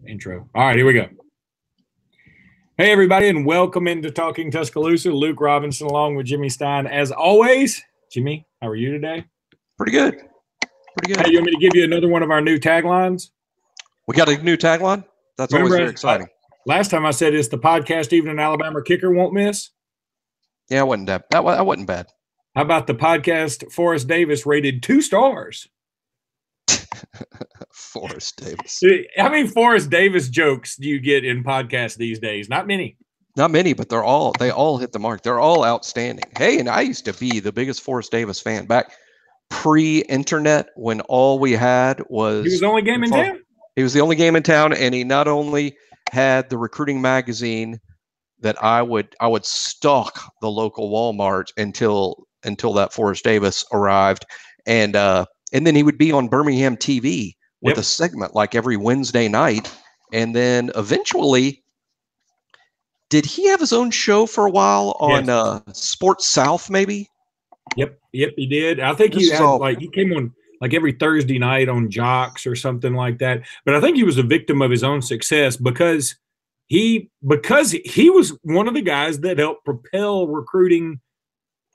intro. All right, here we go. Hey, everybody, and welcome into Talking Tuscaloosa. Luke Robinson along with Jimmy Stein. As always, Jimmy, how are you today? Pretty good. Pretty good. Hey, you want me to give you another one of our new taglines? We got a new tagline? That's always very exciting. Last time I said it's the podcast even an Alabama kicker won't miss. Yeah, it wasn't that wasn't bad. How about the podcast Forrest Davis rated 2 stars? Forrest Davis. How many Forrest Davis jokes do you get in podcasts these days? Not many. Not many, but they all hit the mark. They're all outstanding. Hey, and I used to be the biggest Forrest Davis fan back pre-internet when all we had was he was the only game in town. He was the only game in town, and he not only had the recruiting magazine that I would stalk the local Walmart until that Forrest Davis arrived, and then he would be on Birmingham TV with a segment like every Wednesday night, and then eventually, did he have his own show for a while on Sports South maybe? Yep, he did. I think he came on like every Thursday night on Jocks or something like that. But I think he was a victim of his own success because he was one of the guys that helped propel recruiting.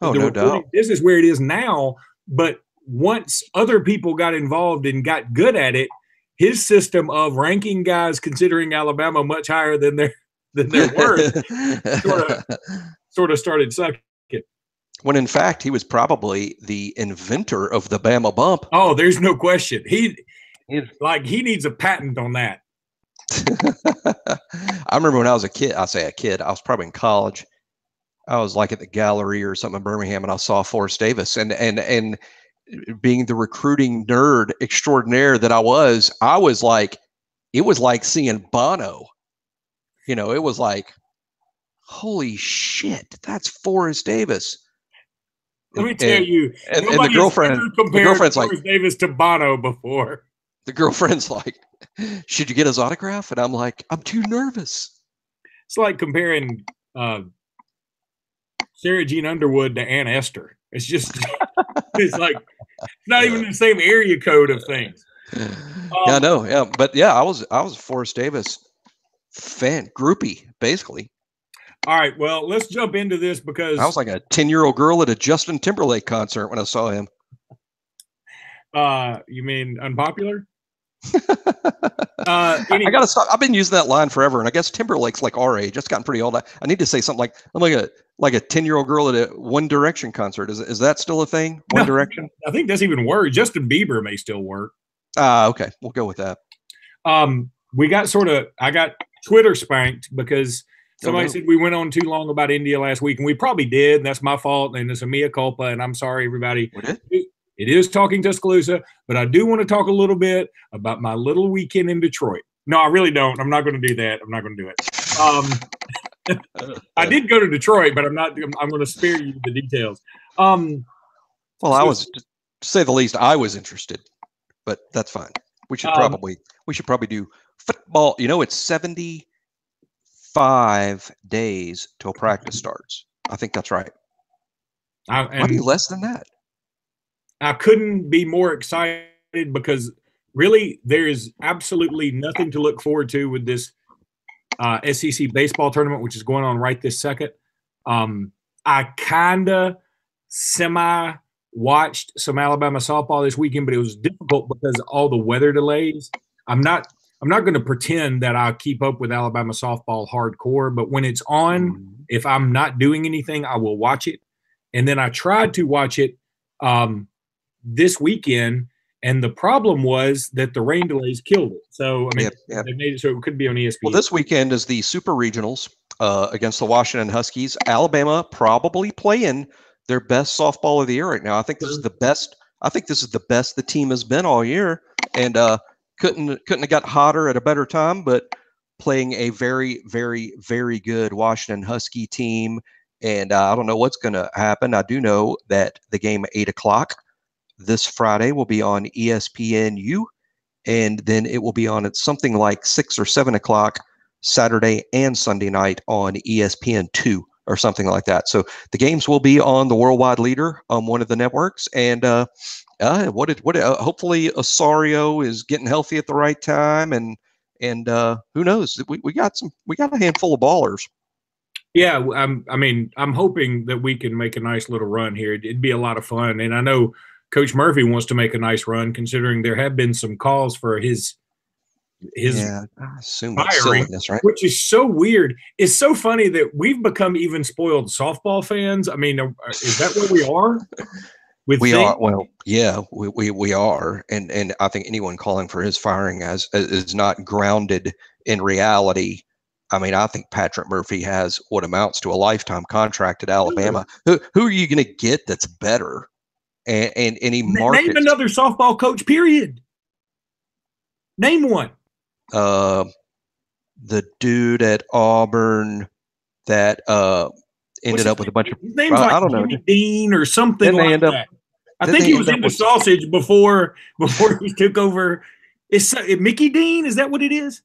No doubt. This is where it is now. But once other people got involved and got good at it, his system of ranking guys considering Alabama much higher than their worth sort of started sucking. When in fact he was probably the inventor of the Bama bump. Oh, there's no question. He needs a patent on that. I remember when I was a kid. I say a kid. I was probably in college. I was like at the gallery or something in Birmingham, and I saw Forrest Davis, and being the recruiting nerd extraordinaire that I was like, it was like seeing Bono. You know, it was like, holy shit, that's Forrest Davis. Let me tell you, and the girlfriend's like Forrest Davis to Bono before. The girlfriend's like, should you get his autograph? And I'm like, I'm too nervous. It's like comparing Sarah Jean Underwood to Aunt Esther. It's just, it's like not even the same area code of things. Yeah, I know. Yeah, but yeah, I was a Forrest Davis fan, groupie, basically. All right, well, let's jump into this because I was like a 10-year-old girl at a Justin Timberlake concert when I saw him. You mean unpopular? I gotta stop. I've been using that line forever, and I guess Timberlake's like our age. It's gotten pretty old. I need to say something like I'm like a 10-year-old girl at a One Direction concert. Is that still a thing? One Direction? I think that's even worse. Justin Bieber may still work. Okay, we'll go with that. I got Twitter spanked because somebody said we went on too long about India last week, and we probably did. And that's my fault, and it's a mea culpa, and I'm sorry, everybody. It is Talking Tuscaloosa, but I do want to talk a little bit about my little weekend in Detroit. No, I really don't. I'm not going to do that. I'm not going to do it. I did go to Detroit, but I'm going to spare you the details. Well, I was, to say the least, I was interested, but that's fine. We should probably do football. You know, it's 75 days till practice starts. I think that's right. Might be less than that. I couldn't be more excited because really there is absolutely nothing to look forward to with this SEC baseball tournament, which is going on right this second. I kind of semi-watched some Alabama softball this weekend, but it was difficult because of all the weather delays. I'm not going to pretend that I keep up with Alabama softball hardcore, but when it's on, if I'm not doing anything, I will watch it. And then I tried to watch it this weekend, and the problem was that the rain delays killed it. So, I mean, they made it so it could be on ESPN. Well, this weekend is the Super Regionals against the Washington Huskies. Alabama probably playing their best softball of the year right now. I think this is the best. I think this is the best the team has been all year, and couldn't have got hotter at a better time. But playing a very, very, very good Washington Husky team, and I don't know what's going to happen. I do know that the game at 8:00 this Friday will be on ESPNU, and then it will be on at something like 6 or 7 o'clock Saturday and Sunday night on ESPN2 or something like that. So the games will be on the worldwide leader on one of the networks, and hopefully Osorio is getting healthy at the right time, and And who knows? We got a handful of ballers. Yeah, I'm hoping that we can make a nice little run here. It'd be a lot of fun, and I know Coach Murphy wants to make a nice run, considering there have been some calls for his yeah, I assume that's firing, silliness, right? which is so weird. It's so funny that we've become even spoiled softball fans. I mean, is that what we are? We are. Well, yeah, we are, and I think anyone calling for his firing is not grounded in reality. I mean, I think Patrick Murphy has what amounts to a lifetime contract at Alabama. Who are you going to get that's better? And any market? Name another softball coach. Period. Name one. The dude at Auburn that ended up with a bunch of. His name's like I don't know, Dean or something like that. I think he was into sausage before he took over. Is Mickey Dean? Is that what it is?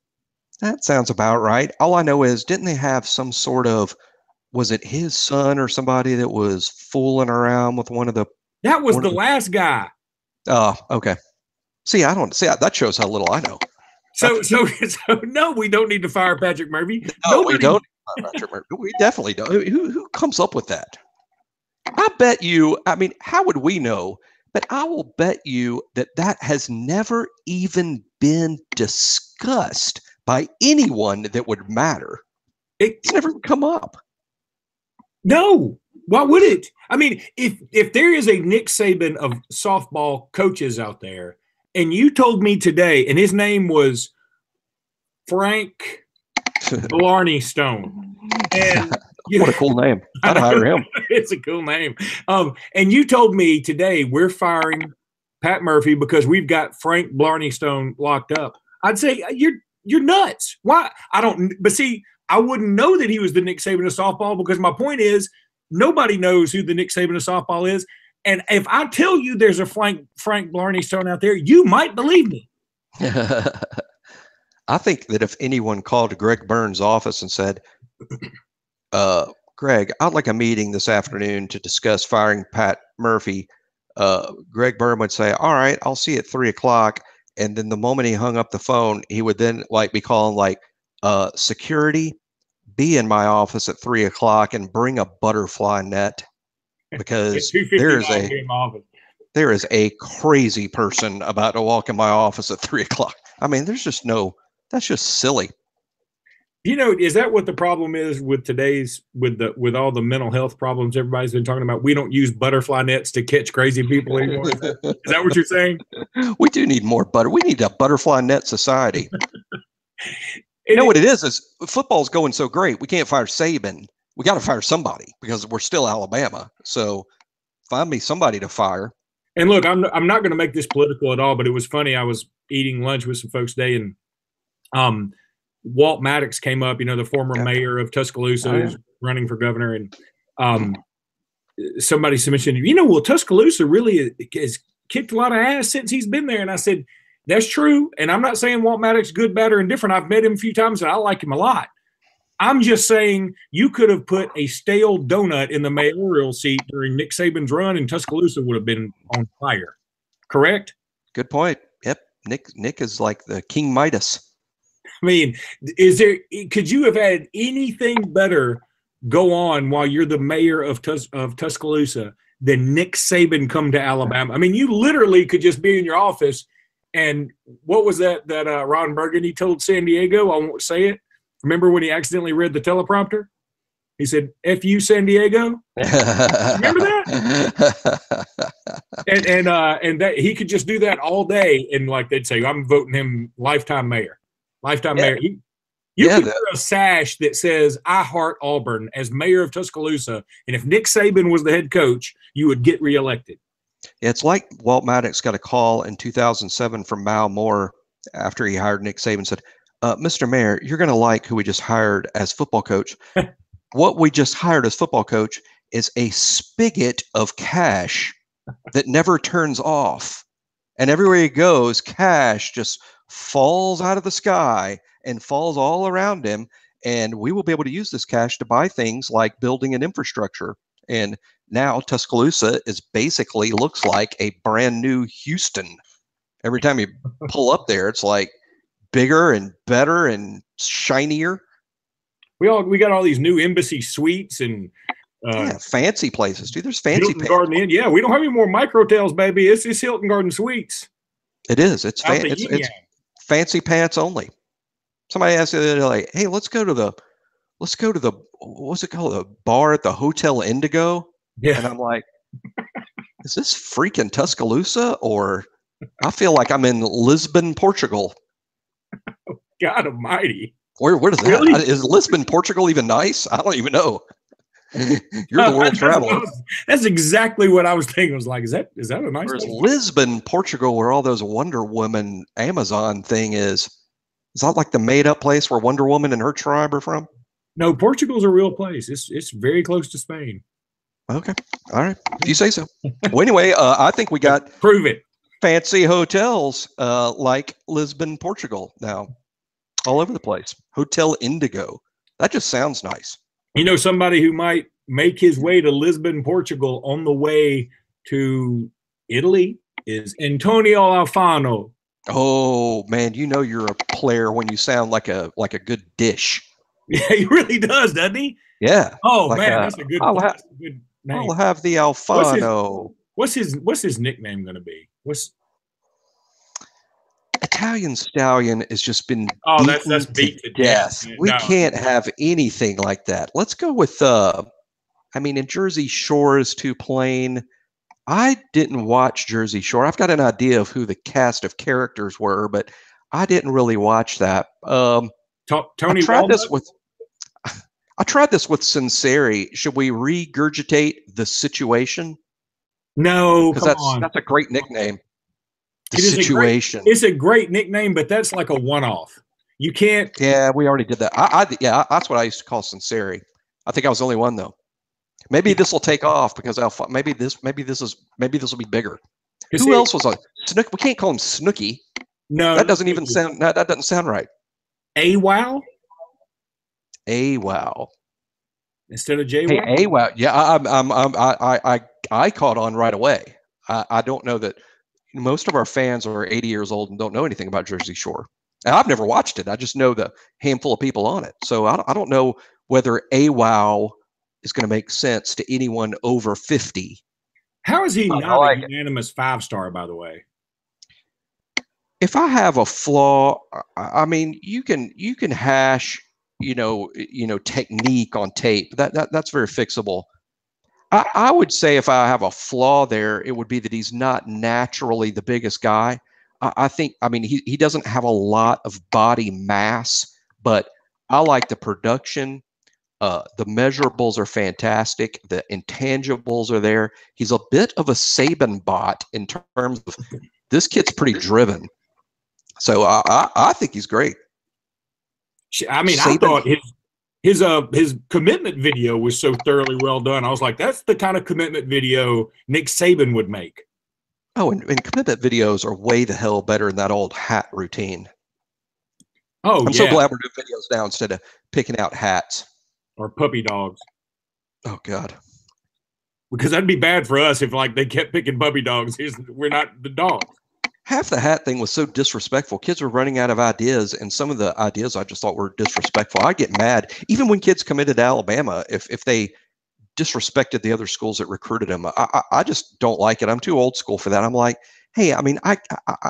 That sounds about right. All I know is, didn't they have some sort of, was it his son or somebody that was fooling around with one of the? That was the last guy. Oh, okay. See, I don't see that shows how little I know. So no, we don't need to fire Patrick Murphy. No, we don't. Patrick Murphy. We definitely don't. Who comes up with that? I bet you. I mean, how would we know? But I will bet you that has never even been discussed by anyone that would matter. It's never come up. No. Why would it? I mean, if there is a Nick Saban of softball coaches out there, and you told me today, and his name was Frank Blarney Stone. And what a cool name. I'd hire him. It's a cool name. And you told me today we're firing Pat Murphy because we've got Frank Blarney Stone locked up. I'd say you're nuts. Why? But see, I wouldn't know that he was the Nick Saban of softball, because my point is nobody knows who the Nick Saban of softball is. And if I tell you there's a Frank Blarney Stone out there, you might believe me. I think that if anyone called Greg Burns' office and said, Greg, I'd like a meeting this afternoon to discuss firing Pat Murphy, Greg Burns would say, all right, I'll see you at 3:00. And then the moment he hung up the phone, he would then be calling security, be in my office at 3:00 and bring a butterfly net, because there is a crazy person about to walk in my office at 3:00. I mean, that's just silly. Is that what the problem is with today's, with all the mental health problems everybody's been talking about? We don't use butterfly nets to catch crazy people anymore. Is that what you're saying? We do need more we need a butterfly net society. What it is football's going so great. We can't fire Saban. We got to fire somebody because we're still Alabama. So find me somebody to fire. And look, I'm not going to make this political at all, but it was funny. I was eating lunch with some folks today, and Walt Maddox came up, the former mayor of Tuscaloosa, who's running for governor. And somebody mentioned, well, Tuscaloosa really has kicked a lot of ass since he's been there. And I said, that's true. And I'm not saying Walt Maddox good, bad, or indifferent. I've met him a few times and I like him a lot. I'm just saying you could have put a stale donut in the mayoral seat during Nick Saban's run, and Tuscaloosa would have been on fire. Correct? Good point. Yep. Nick is like the King Midas. I mean, could you have had anything better go on while you're the mayor of Tuscaloosa than Nick Saban come to Alabama? I mean, you literally could just be in your office, and what was that Ron Burgundy told San Diego? I won't say it. Remember when he accidentally read the teleprompter? He said, F you, San Diego. Remember that? and that he could just do that all day, and they'd say, I'm voting him lifetime mayor. Lifetime mayor. You could wear a sash that says, I heart Auburn as mayor of Tuscaloosa. And if Nick Saban was the head coach, you would get reelected. It's like Walt Maddox got a call in 2007 from Mal Moore after he hired Nick Saban, said, Mr. Mayor, you're going to like who we just hired as football coach. What we just hired as football coach is a spigot of cash that never turns off. And everywhere he goes, cash just falls out of the sky and falls all around him. And we will be able to use this cash to buy things like building an infrastructure. And now Tuscaloosa is basically looks like a brand new Houston. Every time you pull up there, it's like bigger and better and shinier. We got all these new Embassy Suites and fancy places, dude. There's fancy Hilton Garden Inn. Yeah, we don't have any more microtels, baby. It's Hilton Garden Suites. It is. It's fancy pants only. Somebody asked the other day, like, "Hey, let's go to the what's it called? The bar at the Hotel Indigo." Yeah. And I'm like, is this freaking Tuscaloosa, or I feel like I'm in Lisbon, Portugal. God almighty. What is that? Really? Is Lisbon, Portugal even nice? I don't even know. You're the world traveler. That's exactly what I was thinking. I was like, is that a nice place? Place? Lisbon, Portugal, where all those Wonder Woman Amazon thing is that like the made up place where Wonder Woman and her tribe are from? No, Portugal's a real place. It's very close to Spain. Okay. All right. If you say so. Well, anyway, I think we got prove it. Fancy hotels like Lisbon, Portugal now, all over the place. Hotel Indigo. That just sounds nice. You know, somebody who might make his way to Lisbon, Portugal on the way to Italy is Antonio Alfano. Oh man, you know you're a player when you sound like a good dish. Yeah, he really does, doesn't he? Yeah. Oh like man, that's a good name. I'll have the Alfano. What's his nickname going to be? What's Italian Stallion has just been that's beat to death. We can't have anything like that. Let's go with in Jersey Shore is too plain. I didn't watch Jersey Shore. I've got an idea of who the cast of characters were, but I didn't really watch that. Tony I tried this with Sinceri. Should we regurgitate The Situation? No, because that's a great nickname. The Situation. It's a great nickname, but that's like a one-off. You can't. Yeah, we already did that. That's what I used to call Sinceri. I think I was the only one though. Maybe this will take off because maybe this will be bigger. Who else was on Snook? We can't call him Snooky. No, that doesn't even sound. That doesn't sound right. AWOW. AWOW. Instead of JWOW. Hey, AWOW. Yeah, I caught on right away. I don't know that most of our fans are 80 years old and don't know anything about Jersey Shore. And I've never watched it. I just know the handful of people on it. So I don't know whether AWOW is going to make sense to anyone over 50. How is he not a unanimous 5-star, by the way? If I have a flaw, I mean, you can hash, technique on tape. That's very fixable. I would say if I have a flaw there, it would be that he's not naturally the biggest guy. He doesn't have a lot of body mass, but I like the production. The measurables are fantastic. The intangibles are there. He's a bit of a Saban bot in terms of this kid's pretty driven. So I think he's great. I mean, Saban, I thought his commitment video was so thoroughly well done. I was like, that's the kind of commitment video Nick Saban would make. Oh, and commitment videos are way the hell better than that old hat routine. Oh, I'm so glad we're doing videos now instead of picking out hats. Or puppy dogs. Oh God. Because that'd be bad for us if they kept picking puppy dogs. We're not the dogs. Half the hat thing was so disrespectful. Kids were running out of ideas, and some of the ideas I just thought were disrespectful. I get mad even when kids committed to Alabama if they disrespected the other schools that recruited them. I just don't like it. I'm too old school for that. I'm like, hey, I mean, I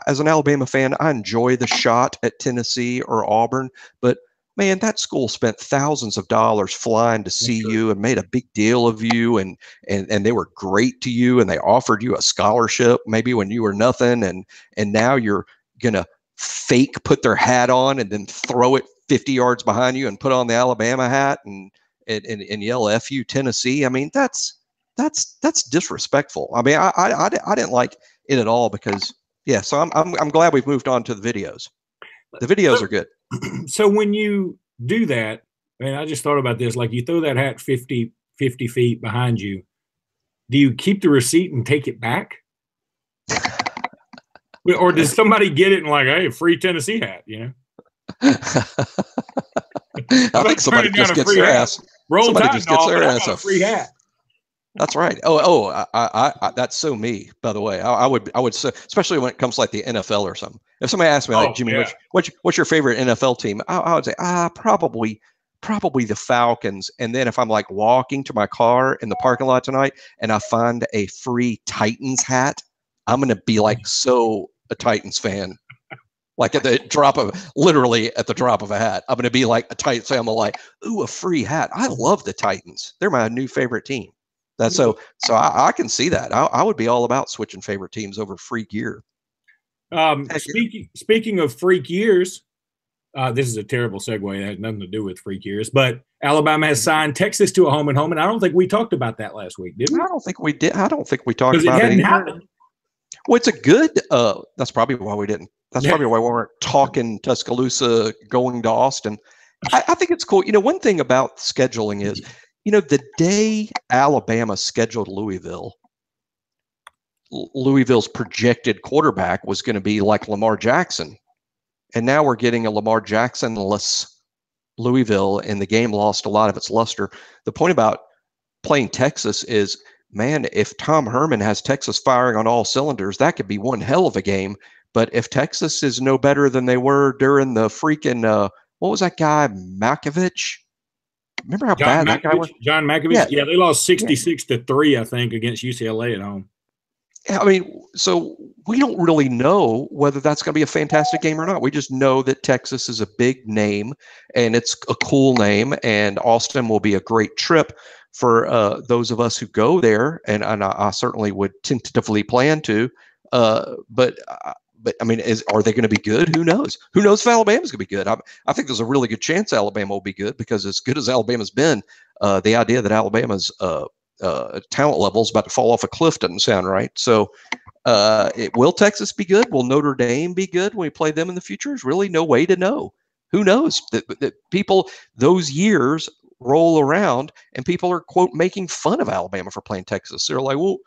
as an Alabama fan, I enjoy the shot at Tennessee or Auburn, but man, that school spent thousands of dollars flying to see you and made a big deal of you, and they were great to you, and they offered you a scholarship maybe when you were nothing, and now you're gonna fake put their hat on and then throw it 50 yards behind you and put on the Alabama hat and yell "F you Tennessee." I mean, that's disrespectful. I mean, I didn't like it at all because So I'm glad we've moved on to the videos. The videos are good. So when you do that, I just thought about this, like you throw that hat 50 feet behind you, do you keep the receipt and take it back? Or does somebody get it and hey, free Tennessee hat, I think somebody just gets their ass. Roll somebody Tide just gets their ass a free hat. That's right. That's so me. By the way, I would say, especially when it comes to like the NFL or something. If somebody asked me, like, Jimmy, yeah. what's your favorite NFL team? I would say, probably the Falcons. And then if I'm like walking to my car in the parking lot tonight and I find a free Titans hat, I'm gonna be like so a Titans fan. Like literally at the drop of a hat, I'm gonna be like a Titans fan. I'm like, ooh, a free hat. I love the Titans. They're my new favorite team. That's so I can see that. I would be all about switching favorite teams over free gear. Speaking of freak years, this is a terrible segue. It has nothing to do with freak years, but Alabama has signed Texas to a home and home, and I don't think we talked about that last week, did we? I don't think we did. I don't think we talked about it either. Happened. Well, it's a good. That's probably why we didn't. That's probably why we weren't talking Tuscaloosa going to Austin. I think it's cool. One thing about scheduling is, the day Alabama scheduled Louisville's projected quarterback was going to be like Lamar Jackson. And now we're getting a Lamar Jackson-less Louisville, and the game lost a lot of its luster. The point about playing Texas is, man, if Tom Herman has Texas firing on all cylinders, that could be one hell of a game. But if Texas is no better than they were during the freaking, what was that guy, Makovich? Remember how bad that guy was? John Makovich? Yeah, they lost 66-3, I think, against UCLA at home. I mean, so we don't really know whether that's going to be a fantastic game or not. We just know that Texas is a big name, and it's a cool name, and Austin will be a great trip for those of us who go there, and I certainly would tentatively plan to. But I mean, are they going to be good? Who knows? Who knows if Alabama's going to be good? I think there's a really good chance Alabama will be good, because as good as Alabama's been, the idea that Alabama's talent level is about to fall off a cliff doesn't sound right. So will Texas be good? Will Notre Dame be good when we play them in the future? There's really no way to know. Who knows? That people, those years roll around and people are, quote, making fun of Alabama for playing Texas. They're like, well,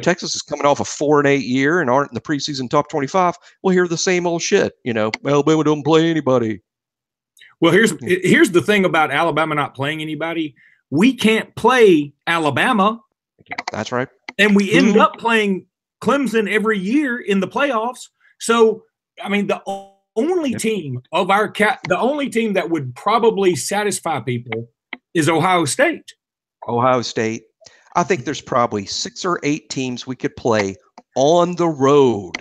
Texas is coming off a 4-8 year and aren't in the preseason top 25. Well, hear the same old shit. Alabama don't play anybody. Well, here's the thing about Alabama not playing anybody. We can't play Alabama. That's right. And we end up playing Clemson every year in the playoffs. So, I mean, the only team of the only team that would probably satisfy people is Ohio State. Ohio State. I think there's probably 6 or 8 teams we could play on the road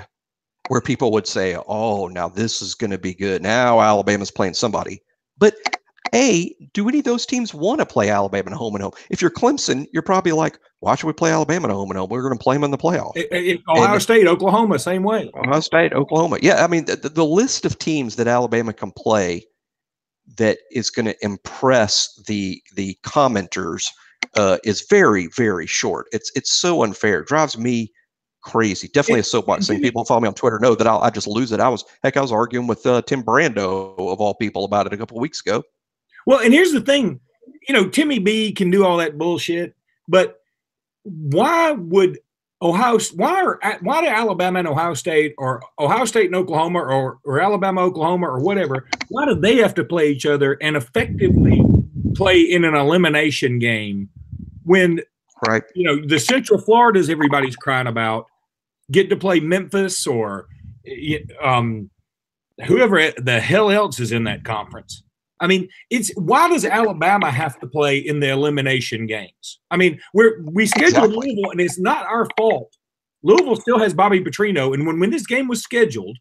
where people would say, oh, now this is going to be good. Now Alabama's playing somebody. But do any of those teams want to play Alabama in home and home? If you're Clemson, you're probably like, why should we play Alabama in home and home? We're going to play them in the playoff. Ohio State, Oklahoma, same way. Ohio State, Oklahoma. Yeah, I mean, the list of teams that Alabama can play that is going to impress the commenters is very, very short. It's so unfair. It drives me crazy. Definitely a soapbox thing. People who follow me on Twitter know that I just lose it. I was arguing with Tim Brando, of all people, about it a couple of weeks ago. Well, and here's the thing, Timmy B can do all that bullshit, but why do Alabama and Ohio State, or Ohio State and Oklahoma, or Alabama, Oklahoma, or whatever, why do they have to play each other and effectively play in an elimination game when, right? The Central Floridas everybody's crying about get to play Memphis or whoever the hell else is in that conference. I mean, why does Alabama have to play in the elimination games? I mean, we scheduled Louisville, and it's not our fault. Louisville still has Bobby Petrino, and when this game was scheduled,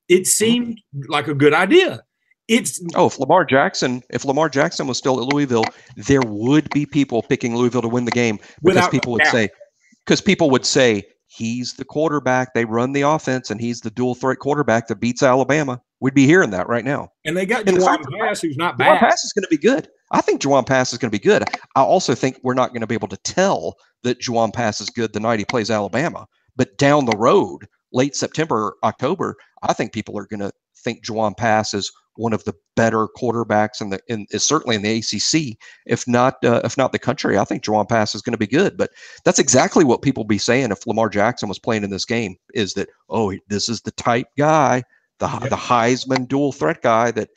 it seemed like a good idea. If Lamar Jackson was still at Louisville, there would be people picking Louisville to win the game, because people would say he's the quarterback. They run the offense, and he's the dual threat quarterback that beats Alabama. We'd be hearing that right now. And they got Juwan Pass, who's not bad. Juwan Pass is going to be good. I think Juwan Pass is going to be good. I also think we're not going to be able to tell that Juwan Pass is good the night he plays Alabama. But down the road, late September, October, I think people are going to think Juwan Pass is one of the better quarterbacks is certainly in the ACC, if not the country. I think Juwan Pass is going to be good. But that's exactly what people be saying if Lamar Jackson was playing in this game, is that, this is the type guy, the Heisman dual threat guy that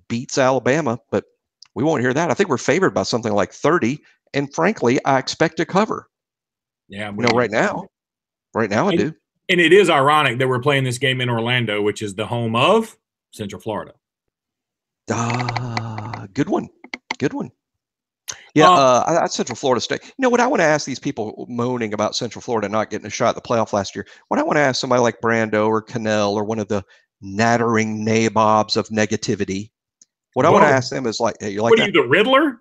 beats Alabama. But we won't hear that. I think we're favored by something like 30, and frankly, I expect to cover. Yeah, right now I do. And it is ironic that we're playing this game in Orlando, which is the home of Central Florida. Good one. Yeah, Central Florida State. You know what I want to ask these people moaning about Central Florida not getting a shot at the playoff last year? What I want to ask somebody like Brando or Cannell or one of the nattering nabobs of negativity. What I want to ask them is like, hey, you like what are you, the Riddler?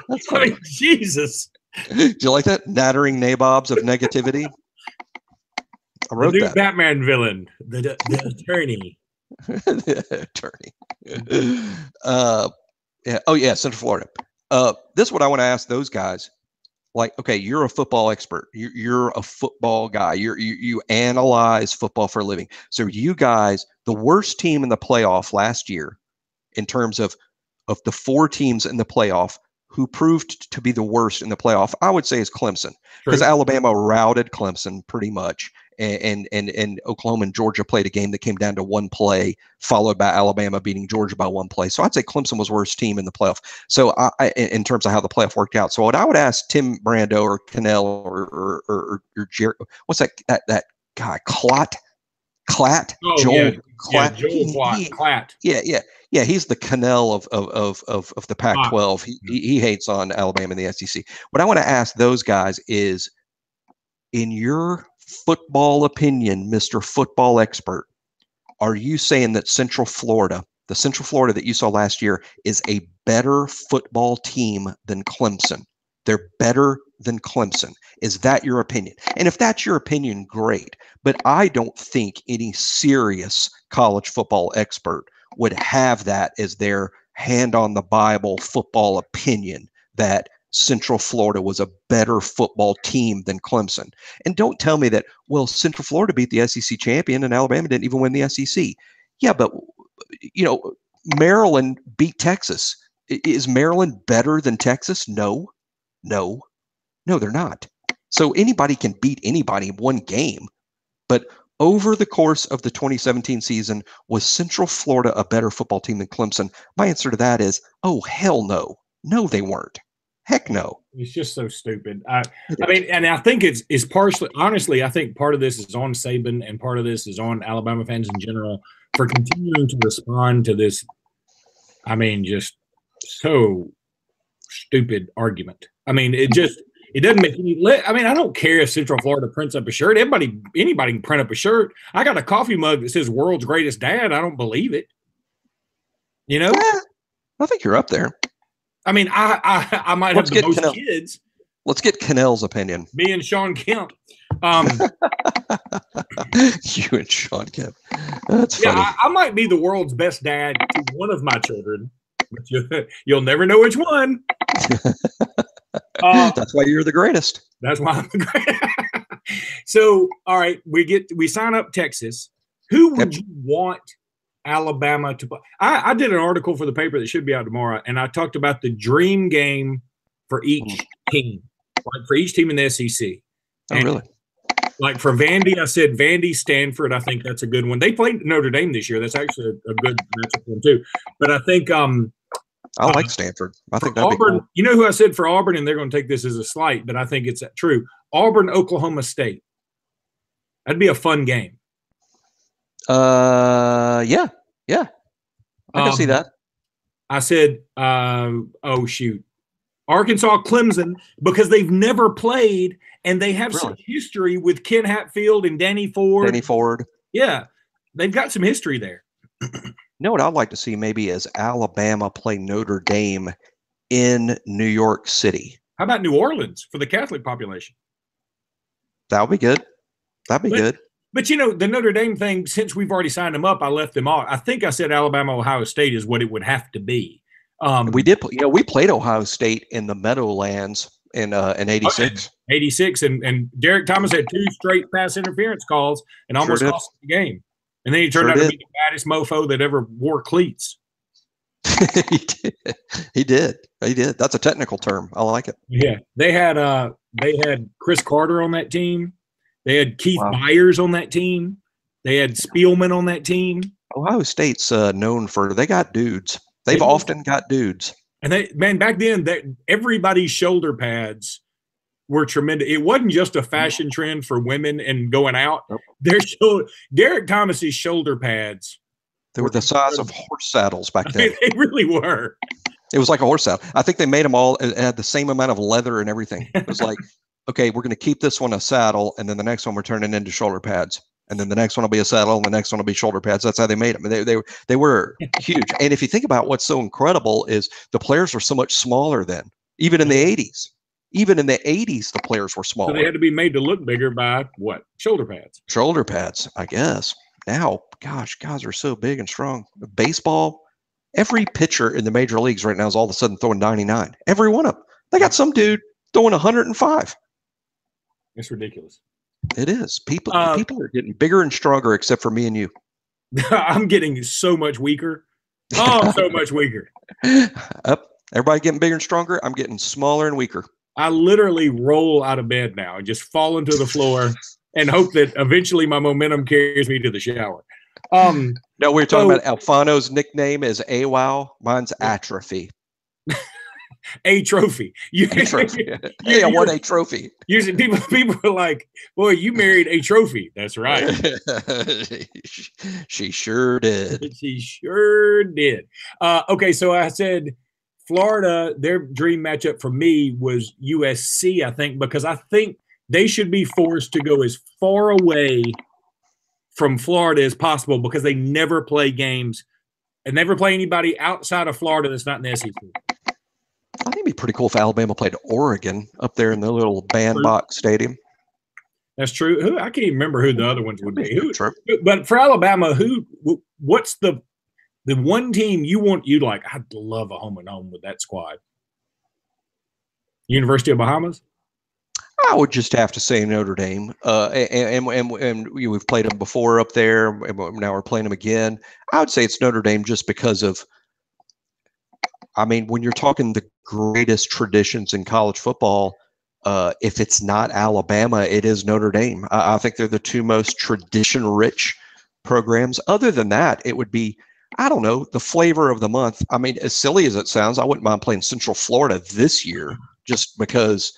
That's funny. I mean, Jesus. Do you like that? Nattering nabobs of negativity. I wrote the new that. Batman villain, the attorney. The attorney. Yeah. Oh yeah, Central Florida. This is what I want to ask those guys. Like, okay, you're a football expert. You're a football guy. You analyze football for a living. So you guys, the worst team in the playoff last year, in terms of the 4 teams in the playoff who proved to be the worst in the playoff, I would say is Clemson, because Alabama routed Clemson pretty much, and Oklahoma and Georgia played a game that came down to one play, followed by Alabama beating Georgia by one play. So I'd say Clemson was worst team in the playoff. So I in terms of how the playoff worked out. So what I would ask Tim Brando or Cannell or Jerry, what's that guy Klatt? Joel Klatt. Joel Klatt. Yeah, he's the Cannell of the Pac-12. He hates on Alabama and the SEC. What I want to ask those guys is, in your football opinion, Mr. Football Expert, are you saying that Central Florida, the Central Florida that you saw last year, is a better football team than Clemson? They're better than Clemson. Is that your opinion? And if that's your opinion, great. But I don't think any serious college football expert would have that as their hand on the Bible football opinion, that Central Florida was a better football team than Clemson. And don't tell me that, well, Central Florida beat the SEC champion and Alabama didn't even win the SEC. Yeah, but, Maryland beat Texas. Is Maryland better than Texas? No, they're not. So anybody can beat anybody in one game. But over the course of the 2017 season, was Central Florida a better football team than Clemson? My answer to that is, oh, hell no. No, they weren't. Heck no. It's just so stupid. I mean, and I think it's partially, honestly, I think part of this is on Saban and part of this is on Alabama fans in general for continuing to respond to this, I mean, just so stupid argument. I mean, it doesn't make any. I mean, I don't care if Central Florida prints up a shirt. Anybody can print up a shirt. I got a coffee mug that says "World's Greatest Dad." I don't believe it. Yeah, I think you're up there. I mean, I might have the most kids. Let's get Cannell's opinion. Me and Sean Kemp. You and Sean Kemp. That's funny. I might be the world's best dad to one of my children, but you'll never know which one. That's why you're the greatest. That's why I'm the greatest. So, all right, we sign up Texas. Who would you want Alabama to play? I did an article for the paper that should be out tomorrow, and I talked about the dream game for each team, like for each team in the SEC. Oh, really? Like for Vandy, I said Vandy, Stanford. I think that's a good one. They played Notre Dame this year. That's actually a good matchup for them too. But I think I like Stanford. I think that'd Auburn. Be cool. You know who I said for Auburn, and they're going to take this as a slight, but I think it's true. Auburn, Oklahoma State. That'd be a fun game. Yeah. I can see that. I said, Arkansas, Clemson, because they've never played and they have some history with Ken Hatfield and Danny Ford. Yeah, they've got some history there. You know what I'd like to see maybe is Alabama play Notre Dame in New York City. How about New Orleans for the Catholic population? That would be good. That'd be good. But, the Notre Dame thing, since we've already signed them up, I left them off. I think I said Alabama, Ohio State is what it would have to be. We did. We played Ohio State in the Meadowlands in '86. 86, and Derek Thomas had 2 straight pass interference calls and almost lost the game. And then he turned out to be the baddest mofo that ever wore cleats. He did. That's a technical term. I like it. Yeah, they had Chris Carter on that team. They had Keith Byers on that team. They had Spielman on that team. Ohio State's known for they got dudes. They've often got dudes. And man, back then, that everybody's shoulder pads were tremendous. It wasn't just a fashion trend for women and going out. Nope. Derek Thomas's shoulder pads. They were the size of horse saddles back then. They really were. It was like a horse saddle. I think they made them all. It had the same amount of leather and everything. It was like, okay, we're going to keep this one a saddle, and then the next one we're turning into shoulder pads, and then the next one will be a saddle, and the next one will be shoulder pads. That's how they made them. They were huge. And if you think about what's so incredible is the players were so much smaller then, even in the 80s. Even in the 80s, the players were smaller. So they had to be made to look bigger by what? Shoulder pads. Shoulder pads, I guess. Now, gosh, guys are so big and strong. Baseball, every pitcher in the major leagues right now is all of a sudden throwing 99. Every one of them. They got some dude throwing 105. It's ridiculous. It is. People are getting bigger and stronger, except for me and you. I'm getting so much weaker. Oh, so much weaker. Everybody getting bigger and stronger. I'm getting smaller and weaker. I literally roll out of bed now and just fall into the floor and hope that eventually my momentum carries me to the shower. No, we were talking about Alfano's nickname is AWOW. Mine's Atrophy. A trophy. A trophy. Hey, I won a trophy. Usually people are like, boy, you married a trophy. That's right. She sure did. She sure did. Okay, so I said Florida, their dream matchup for me was USC, I think, because I think they should be forced to go as far away from Florida as possible because they never play games and never play anybody outside of Florida that's not in the SEC. I think it'd be pretty cool if Alabama played Oregon up there in the little bandbox stadium. That's true. I can't even remember who the other ones would be. But for Alabama, what's the one team you'd like? I'd love a home and home with that squad. University of Bahamas? I would just have to say Notre Dame. And we've played them before up there, and now we're playing them again. I would say it's Notre Dame just because of, I mean, when you're talking the greatest traditions in college football, if it's not Alabama, it is Notre Dame. I think they're the two most tradition-rich programs. Other than that, it would be, I don't know, the flavor of the month. I mean, as silly as it sounds, I wouldn't mind playing Central Florida this year just because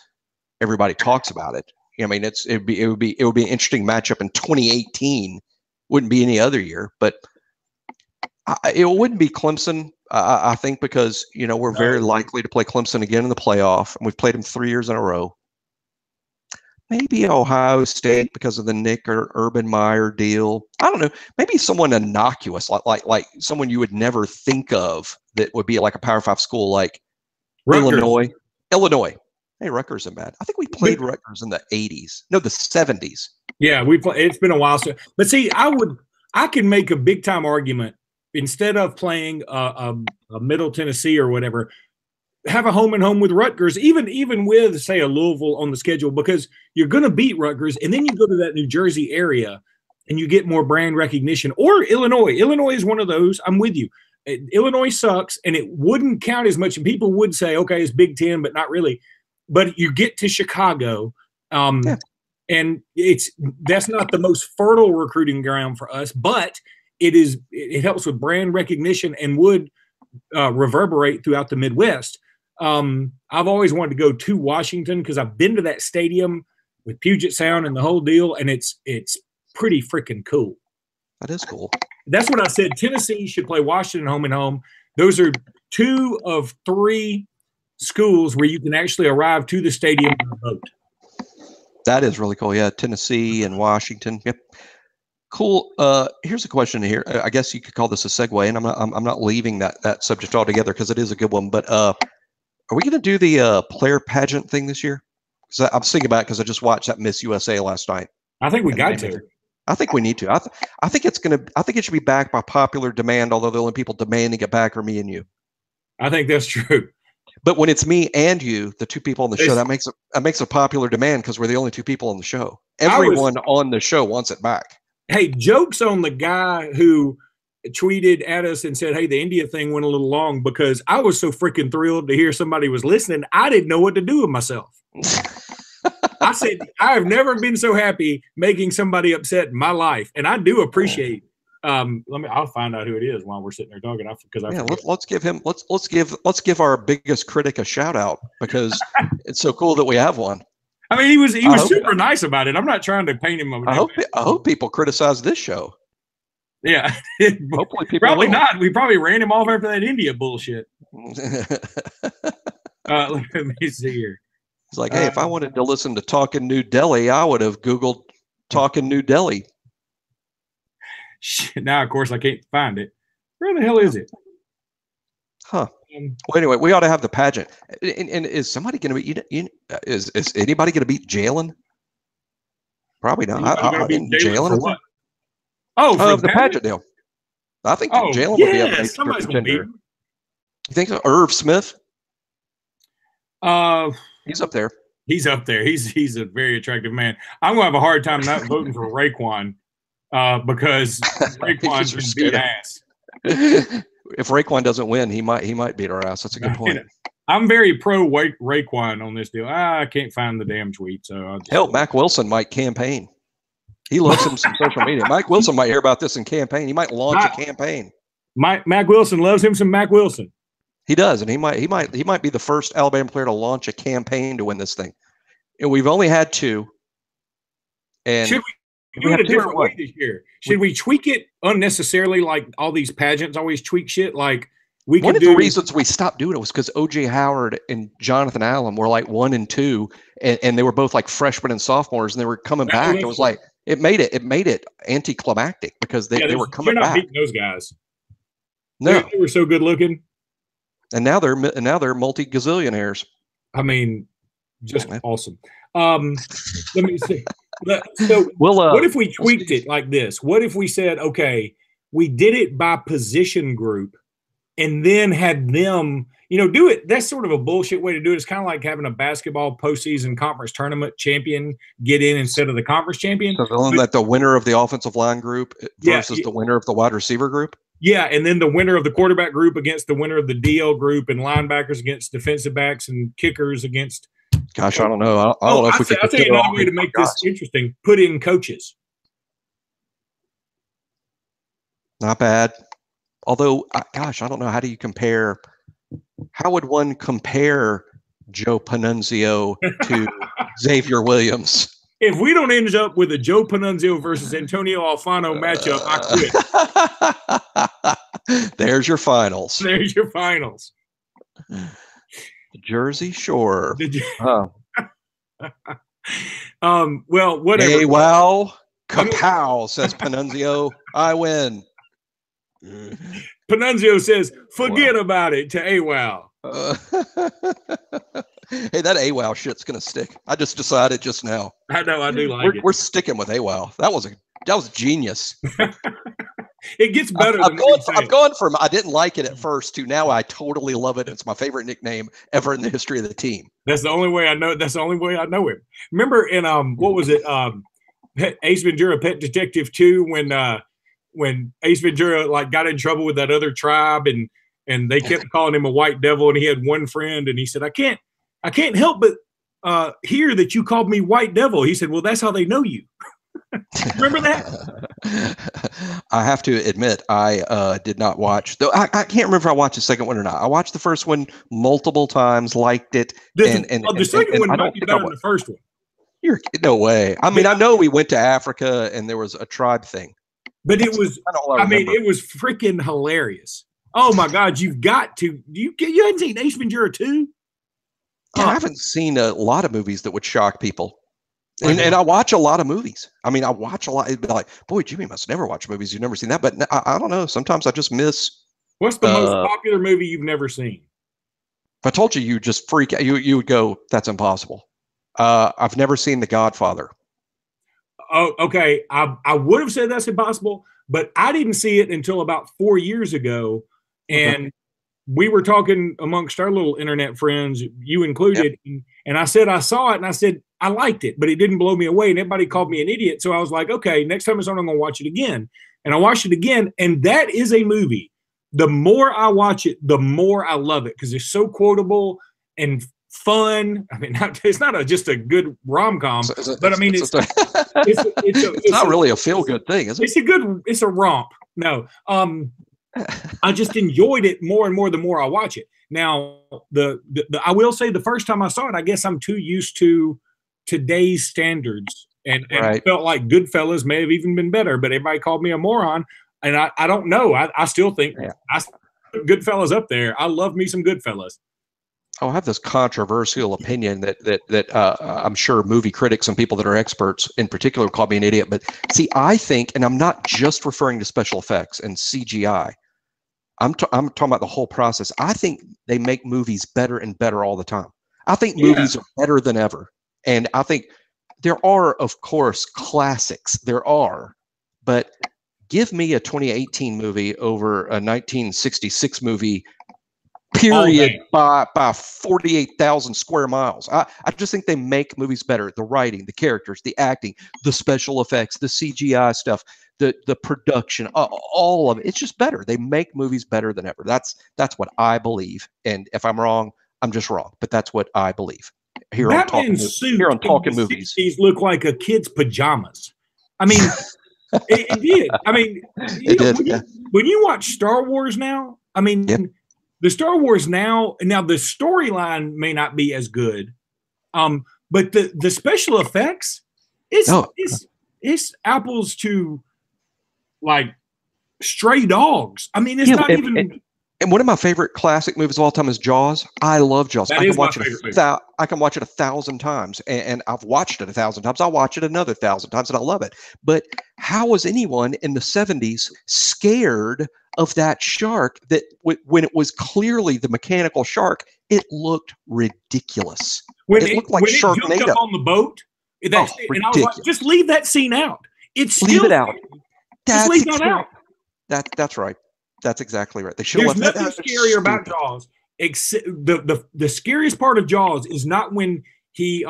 everybody talks about it. I mean, it would be an interesting matchup in 2018. Wouldn't be any other year, but it wouldn't be Clemson. I think because we're very likely to play Clemson again in the playoff, and we've played them 3 years in a row. Maybe Ohio State because of the Nick or Urban Meyer deal. I don't know. Maybe someone innocuous, like someone you would never think of that would be like a Power 5 school, like Rutgers. Illinois. Hey, Rutgers isn't bad. I think we played Rutgers in the 80s. No, the 70s. Yeah, it's been a while. But see, I can make a big time argument instead of playing a Middle Tennessee or whatever, have a home and home with Rutgers, even with, say, a Louisville on the schedule, because you're going to beat Rutgers, and then you go to that New Jersey area and you get more brand recognition. Or Illinois. Illinois is one of those. I'm with you. Illinois sucks, and it wouldn't count as much. And people would say, okay, it's Big Ten, but not really. But you get to Chicago, and that's not the most fertile recruiting ground for us, but it helps with brand recognition and would reverberate throughout the Midwest. I've always wanted to go to Washington because I've been to that stadium with Puget Sound and the whole deal, and it's pretty freaking cool. That is cool. That's what I said. Tennessee should play Washington home and home. Those are 2 of 3 schools where you can actually arrive to the stadium on a boat. That is really cool. Yeah, Tennessee and Washington. Yep. Cool. Here's a question here. I guess you could call this a segue, and I'm not leaving that subject altogether because it is a good one. But are we going to do the player pageant thing this year? Because I'm thinking about it because I just watched that Miss USA last night. I think we got to. I think we need to. I think it should be back by popular demand. Although the only people demanding it back are me and you. I think that's true. But when it's me and you, the 2 people on the show, that makes a popular demand because we're the only 2 people on the show. Everyone on the show wants it back. Hey, joke's on the guy who tweeted at us and said, hey, the India thing went a little long, because I was so freaking thrilled to hear somebody was listening. I didn't know what to do with myself. I said, I have never been so happy making somebody upset in my life. And I do appreciate I'll find out who it is while we're sitting there talking. Let's give our biggest critic a shout out because it's so cool that we have one. I mean, he was super nice about it. I'm not trying to paint him. I hope people criticize this show. Yeah, hopefully people probably will. Not. We probably ran him off after that India bullshit. Let me see here. It's like, hey, if I wanted to listen to Talking New Delhi, I would have Googled Talking New Delhi. Now, of course, I can't find it. Where the hell is it? Huh. Well, anyway, we ought to have the pageant. And is somebody going to be? Is anybody going to beat Jalen? Probably not. Jalen. For the pageant deal. I think Jalen would be up there. Somebody's going to beat him. You think so? Irv Smith? He's up there. He's up there. He's a very attractive man. I'm going to have a hard time not voting for Raekwon because Raekwon can beat ass. If Raekwon doesn't win, he might beat our ass. That's a good point. I'm very pro Raekwon on this deal. I can't find the damn tweet, so Mac Wilson might campaign. He loves some social media. Mike Wilson might hear about this in campaign. He might launch a campaign. Mac Wilson loves him some Mac Wilson. He does, and he might be the first Alabama player to launch a campaign to win this thing. And we've only had two. And should we do it a different way this year? Should we tweak it unnecessarily, like all these pageants always tweak shit? Like one of the reasons we stopped doing it was because O.J. Howard and Jonathan Allen were like 1 and 2, and they were both like freshmen and sophomores, and they were coming back. It was like it made it anticlimactic because they were coming back. You're not beating those guys. No, they were so good looking. And now they're multi-gazillionaires. I mean, just awesome. Let me see. So what if we tweaked it like this? What if we said, okay, we did it by position group and then had them, do it. That's sort of a bullshit way to do it. It's kind of like having a basketball postseason conference tournament champion get in instead of the conference champion. So let the winner of the offensive line group versus the winner of the wide receiver group? Yeah, and then the winner of the quarterback group against the winner of the DL group, and linebackers against defensive backs, and kickers against. Gosh, I don't know. I don't know if we could. I'll tell you another way to make this interesting. Put in coaches. Not bad. Although, gosh, I don't know. How do you compare? How would one compare Joe Panunzio to Xavier Williams? If we don't end up with a Joe Panunzio versus Antonio Alfano matchup, I quit. There's your finals. There's your finals. The Jersey Shore. Well, whatever. Hey, wow. Kapow, says Panunzio. I win. Panunzio says, forget about it to AWOW. Hey, that AWOW shit's gonna stick. I just decided just now. I know, I do like it. We're sticking with AWOW. That was genius. It gets better. I've gone from I didn't like it at first to now I totally love it. It's my favorite nickname ever in the history of the team. That's the only way I know. That's the only way I know him. Remember in what was it? Ace Ventura: Pet Detective 2 when Ace Ventura got in trouble with that other tribe and they kept calling him a white devil, and he had one friend and he said, I can't help but hear that you called me white devil. He said, well, that's how they know you. Remember that? I have to admit, I did not watch. Though I can't remember if I watched the second one or not. I watched the first one multiple times, liked it. The second one might be better than the first one. No way. I mean, I know we went to Africa and there was a tribe thing. But it was, it was freaking hilarious. Oh my God, you've got to. You haven't seen Ace Ventura 2? Yeah, I haven't seen a lot of movies that would shock people. And I watch a lot of movies. I mean, I watch a lot. It'd be like, boy, Jimmy must never watch movies. You've never seen that. But I don't know. Sometimes I just miss. What's the most popular movie you've never seen? If I told you, you just freak out. You would go, that's impossible. I've never seen The Godfather. Oh, okay. I would have said that's impossible, but I didn't see it until about 4 years ago. And we were talking amongst our little internet friends, you included, and I said I saw it, and I said I liked it, but it didn't blow me away, and everybody called me an idiot. So I was like, okay, next time it's on, I'm going to watch it again. And I watched it again, and that is a movie. The more I watch it, the more I love it because it's so quotable and fun. I mean, it's not just a good rom-com, but I mean, it's not really a feel-good thing, is it? It's a romp. No. I just enjoyed it more and more the more I watch it. Now, the I will say the first time I saw it, I guess I'm too used to today's standards, and Right. felt like Goodfellas may have even been better, but everybody called me a moron, and I don't know. I still think Yeah. I put Goodfellas up there. I love me some Goodfellas. I have this controversial opinion that I'm sure movie critics and people that are experts in particular call me an idiot. But see, I think, and I'm not just referring to special effects and CGI. I'm talking about the whole process. I think they make movies better and better all the time. I think movies are better than ever. And I think there are, of course, classics. There are. But give me a 2018 movie over a 1966 movie, period, by 48,000 square miles. I just think they make movies better. The writing, the characters, the acting, the special effects, the CGI stuff, the production, all of it. It's just better. They make movies better than ever. That's what I believe. And if I'm wrong, I'm just wrong. But that's what I believe. Here on Talking Movies. These look like a kid's pajamas. I mean, it did. I mean, when you watch Star Wars now, I mean, the Star Wars now the storyline may not be as good, but the special effects, it's apples to like Stray Dogs. I mean, it's not even. And one of my favorite classic movies of all time is Jaws. I love Jaws. I can watch it 1,000 times, and I've watched it 1,000 times. I'll watch it another 1,000 times, and I love it. But how was anyone in the 70s scared of that shark that when it was clearly the mechanical shark, it looked ridiculous. It looked like Sharknado. It jumped up on the boat. And I was like, just leave that scene out. Leave it out. Just leave that out. That's right. That's exactly right. They should There's nothing scarier about Jaws. Except the scariest part of Jaws is not when he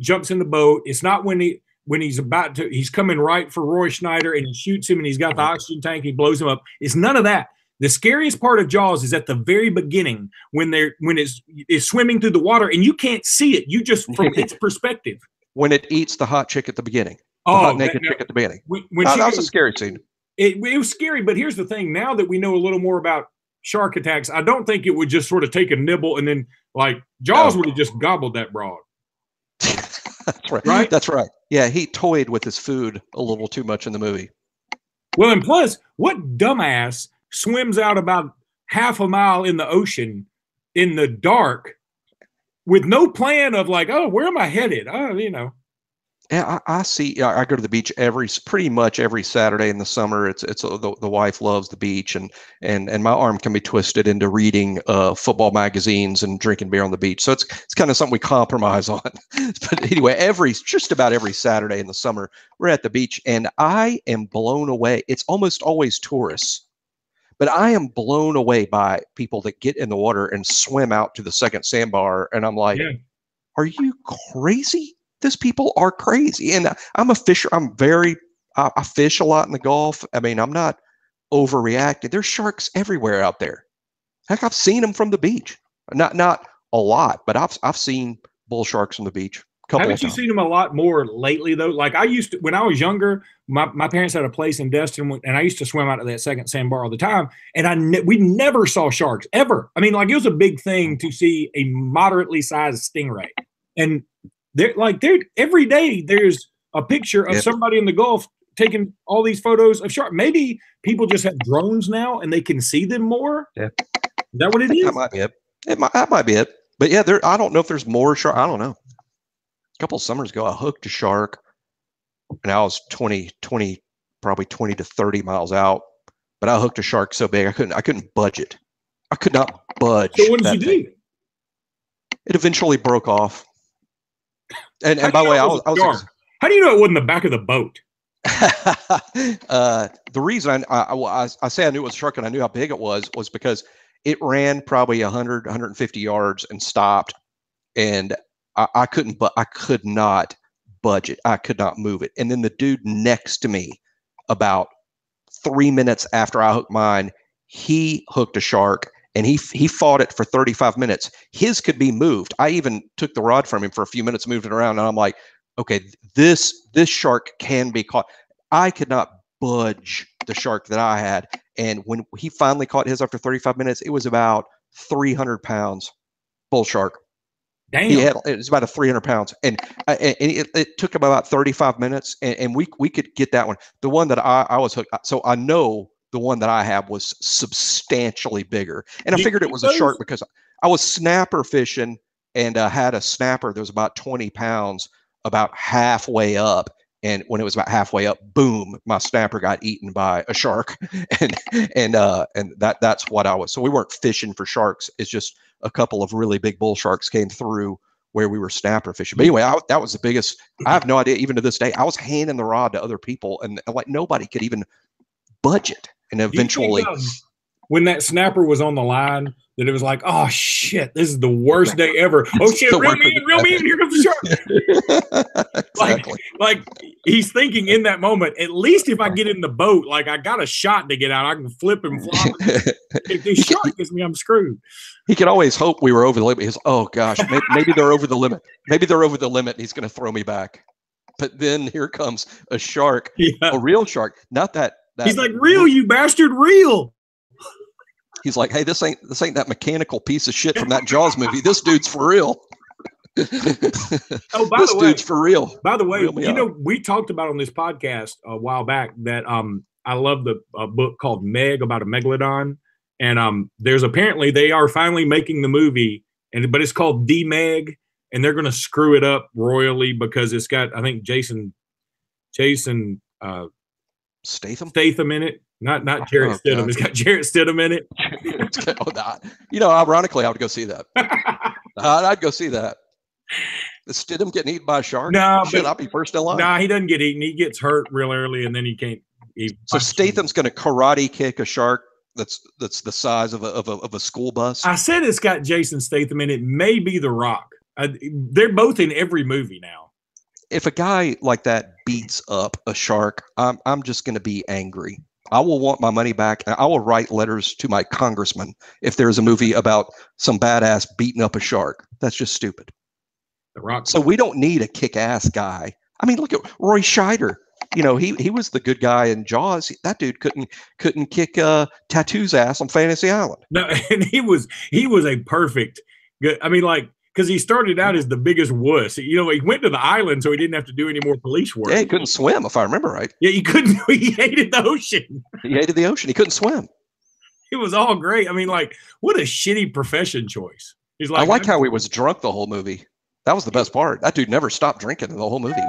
jumps in the boat. It's not when he's coming right for Roy Schneider and he shoots him and he's got the oxygen tank, he blows him up. It's none of that. The scariest part of Jaws is at the very beginning when it's swimming through the water and you can't see it. You just from its perspective. When it eats the hot chick at the beginning. The hot naked chick at the beginning. That was a scary scene. It was scary, but here's the thing. Now that we know a little more about shark attacks, I don't think it would just sort of take a nibble and then, like, Jaws would have just gobbled that broad. That's right. Right? That's right. Yeah, he toyed with his food a little too much in the movie. Well, and plus, what dumbass swims out about half a mile in the ocean in the dark with no plan of like, oh, where am I headed? Yeah, I see. I go to the beach pretty much every Saturday in the summer. The wife loves the beach, and my arm can be twisted into reading football magazines and drinking beer on the beach. So it's kind of something we compromise on. But anyway, just about every Saturday in the summer, we're at the beach, and I am blown away. It's almost always tourists, but I am blown away by people that get in the water and swim out to the second sandbar, and I'm like, are you crazy? These people are crazy. And I'm a fisher. I fish a lot in the Gulf. I mean, I'm not overreacting. There's sharks everywhere out there. Heck, I've seen them from the beach. Not a lot, but I've seen bull sharks on the beach. Haven't you seen them a lot more lately, though? Like I used to, when I was younger, my parents had a place in Destin, and I used to swim out of that second sandbar all the time. And we never saw sharks, ever. I mean, like, it was a big thing to see a moderately sized stingray. And every day there's a picture of somebody in the Gulf taking all these photos of sharks. Maybe people just have drones now and they can see them more. Yeah. Is that what it is? That might be it. That might be it. But yeah, I don't know if there's more shark. I don't know. A couple of summers ago, I hooked a shark, and I was probably 20 to 30 miles out. But I hooked a shark so big I couldn't budge it. I could not budge. So what did you do? It eventually broke off. And by the way, I was how do you know it wasn't the back of the boat? The reason I say I knew it was a shark and I knew how big it was because it ran probably 100, 150 yards and stopped, and I could not budge it. I could not move it. And then the dude next to me, about 3 minutes after I hooked mine, he hooked a shark. And he fought it for 35 minutes. His could be moved. I even took the rod from him for a few minutes, moved it around, and I'm like, okay, this shark can be caught. I could not budge the shark that I had. And when he finally caught his after 35 minutes, it was about 300 pounds, bull shark. Damn. It was about 300 pounds, and it took him about 35 minutes, and we could get that one. The one that I was hooked, so I know the one that I have was substantially bigger, and I figured it was a shark because I was snapper fishing and had a snapper that was about 20 pounds, about halfway up. And when it was about halfway up, boom, my snapper got eaten by a shark, and that's what I was. So we weren't fishing for sharks. It's just a couple of really big bull sharks came through where we were snapper fishing. But anyway, that was the biggest. I have no idea. Even to this day, I was handing the rod to other people, and like nobody could even budget. And eventually, when that snapper was on the line, that it was like, oh shit, this is the worst day ever. Oh shit, reel me in, here comes the shark. Exactly. Like he's thinking in that moment, at least if I get in the boat, like I got a shot to get out, I can flip and flop. If this shark gets me, I'm screwed. He could always hope we were over the limit. He's, oh gosh, maybe they're over the limit. Maybe they're over the limit and he's going to throw me back. But then here comes a shark, a real shark. Not that he's like, reel, you bastard, reel. He's like, hey, this ain't that mechanical piece of shit from that Jaws movie. This dude's for real. This dude's for real. By the way, we talked about on this podcast a while back that I love the book called Meg about a megalodon, and there's apparently they are finally making the movie, but it's called The Meg, and they're going to screw it up royally because it's got, I think, Jason Statham in it. Not Jarrett Stidham. It's got Jarrett Stidham in it. Ironically, I would go see that. I'd go see that. Is Stidham getting eaten by a shark? No, should I be first in line? No, he doesn't get eaten. He gets hurt real early, and then he can't. So Statham's going to karate kick a shark that's the size of a school bus. I said it's got Jason Statham in it. Maybe The Rock. They're both in every movie now. If a guy like that beats up a shark, I'm just going to be angry. I will want my money back, and I will write letters to my congressman if there's a movie about some badass beating up a shark. That's just stupid. The Rock. So we don't need a kick-ass guy. I mean, look at Roy Scheider. He was the good guy in Jaws. That dude couldn't kick Tattoo's ass on Fantasy Island. No, and he was a perfect good. I mean, like, because he started out as the biggest wuss. He went to the island so he didn't have to do any more police work. Yeah, he couldn't swim, if I remember right. Yeah, he couldn't. He hated the ocean. He hated the ocean. He couldn't swim. It was all great. I mean, like, what a shitty profession choice. He's like, I like how he was drunk the whole movie. That was the best part. That dude never stopped drinking in the whole movie. He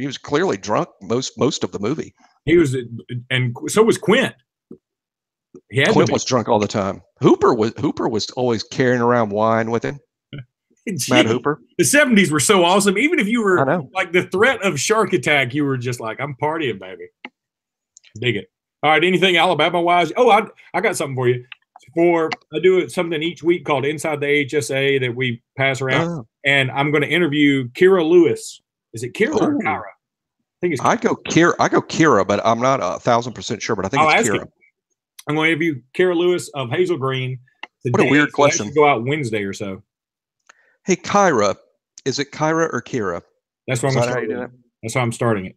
was clearly drunk most of the movie. He was, and so was Quint. Quint was drunk all the time. Hooper was always carrying around wine with him. Gee, Matt Hooper. The 70s were so awesome. Even if you were like the threat of shark attack, you were just like, I'm partying, baby. Dig it. All right. Anything Alabama wise? Oh, I got something for you. I do something each week called Inside the AHSA that we pass around, and I'm going to interview Kira Lewis. Is it Kira or Kyra? I think it's. I go Kira, but I'm not 1,000% sure. But I think it's Kira. I'm going to interview Kira Lewis of Hazel Green. What a weird question. That should go out Wednesday or so. Hey, Kyra, is it Kyra or Kira? That's what I'm starting. That's why I'm starting it.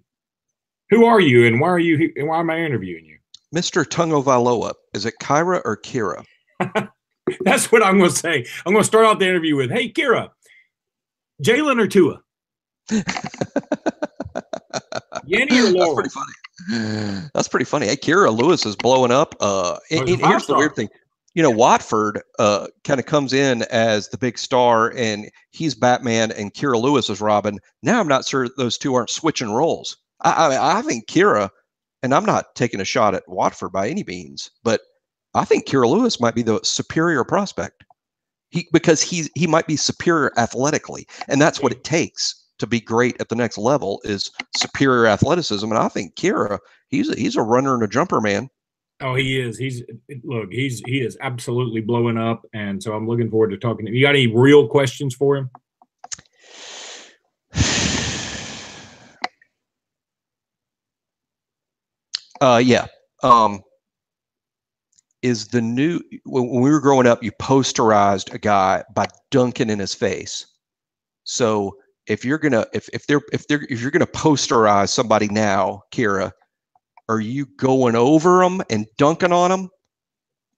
Who are you, and why are you? And why am I interviewing you? Mr. Tungo Valoa, is it Kyra or Kira? That's what I'm going to say. I'm going to start out the interview with, hey, Kira, Jalen or Tua? Yanni or Laurel? That's pretty funny. That's pretty funny. Hey, Kira Lewis is blowing up. Here's the weird thing. Watford kind of comes in as the big star, and he's Batman, and Kira Lewis is Robin. Now I'm not sure those two aren't switching roles. I think Kira, and I'm not taking a shot at Watford by any means, but I think Kira Lewis might be the superior prospect. Because he might be superior athletically, and that's what it takes to be great at the next level is superior athleticism. And I think Kira, he's a runner and a jumper, man. Oh, he is. He is absolutely blowing up, and so I'm looking forward to talking to him. You got any real questions for him? Yeah. Is the new when we were growing up, you posterized a guy by dunking in his face. So if you're gonna if you're gonna posterize somebody now, Kira, Are you going over them and dunking on them,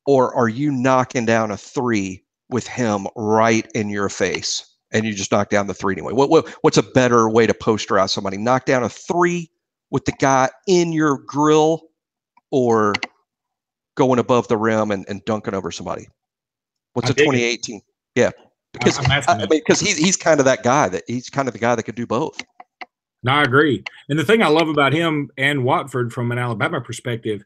or are you knocking down a three with him right in your face? And you just knock down the three anyway. What's a better way to posterize somebody? Knock down a three with the guy in your grill, or going above the rim and dunking over somebody? What's a 2018? Yeah, because because he's kind of that guy he's kind of the guy that could do both. No, I agree. And the thing I love about him and Watford from an Alabama perspective,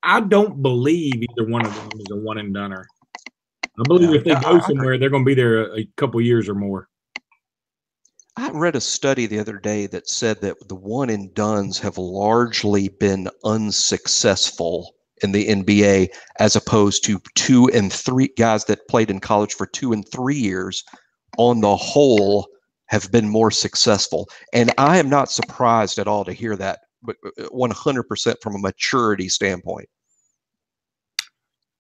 I don't believe either one of them is a one and doneer. I believe if they go somewhere, they're going to be there a couple years or more. I read a study the other day that said that the one and dones have largely been unsuccessful in the NBA, as opposed to 2 and 3 guys that played in college for 2 and 3 years on the whole have been more successful. And I am not surprised at all to hear that, but 100% from a maturity standpoint.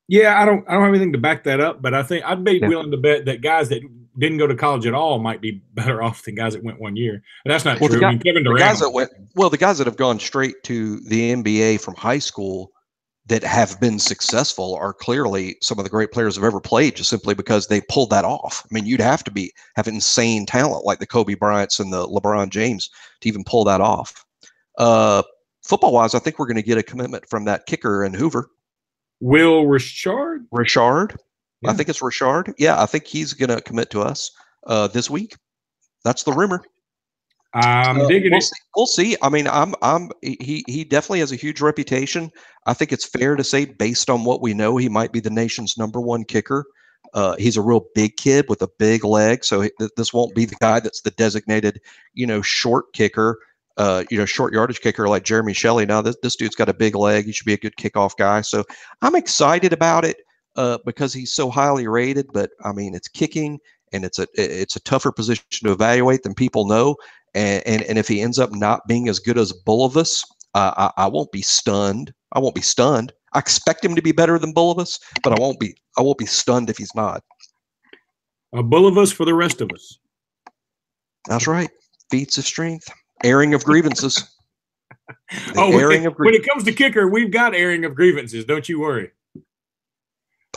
Yeah, I don't have anything to back that up, but I think I'd be willing to bet that guys that didn't go to college at all might be better off than guys that went 1 year. And that's not true. Kevin Durant. The guys that have gone straight to the NBA from high school that have been successful are clearly some of the great players have ever played, just simply because they pulled that off. I mean, you'd have to have insane talent like the Kobe Bryants and the LeBron James to even pull that off. Football-wise, I think we're going to get a commitment from that kicker in Hoover. Will Richard? Richard. Yeah. I think it's Richard. Yeah, I think he's going to commit to us this week. That's the rumor. I'm digging it. We'll see. I mean, he definitely has a huge reputation. I think it's fair to say, based on what we know, he might be the nation's #1 kicker. He's a real big kid with a big leg, so this won't be the guy that's the designated, short kicker, short yardage kicker like Jeremy Shelley. Now this dude's got a big leg. He should be a good kickoff guy. So I'm excited about it because he's so highly rated. But I mean, it's kicking, and it's a tougher position to evaluate than people know. And if he ends up not being as good as Bulovas, I won't be stunned. I won't be stunned. I expect him to be better than Bulovas, but I won't be stunned if he's not. Bulovas for the rest of us. That's right. Feats of strength, airing of grievances. When it comes to kicker, we've got airing of grievances. Don't you worry.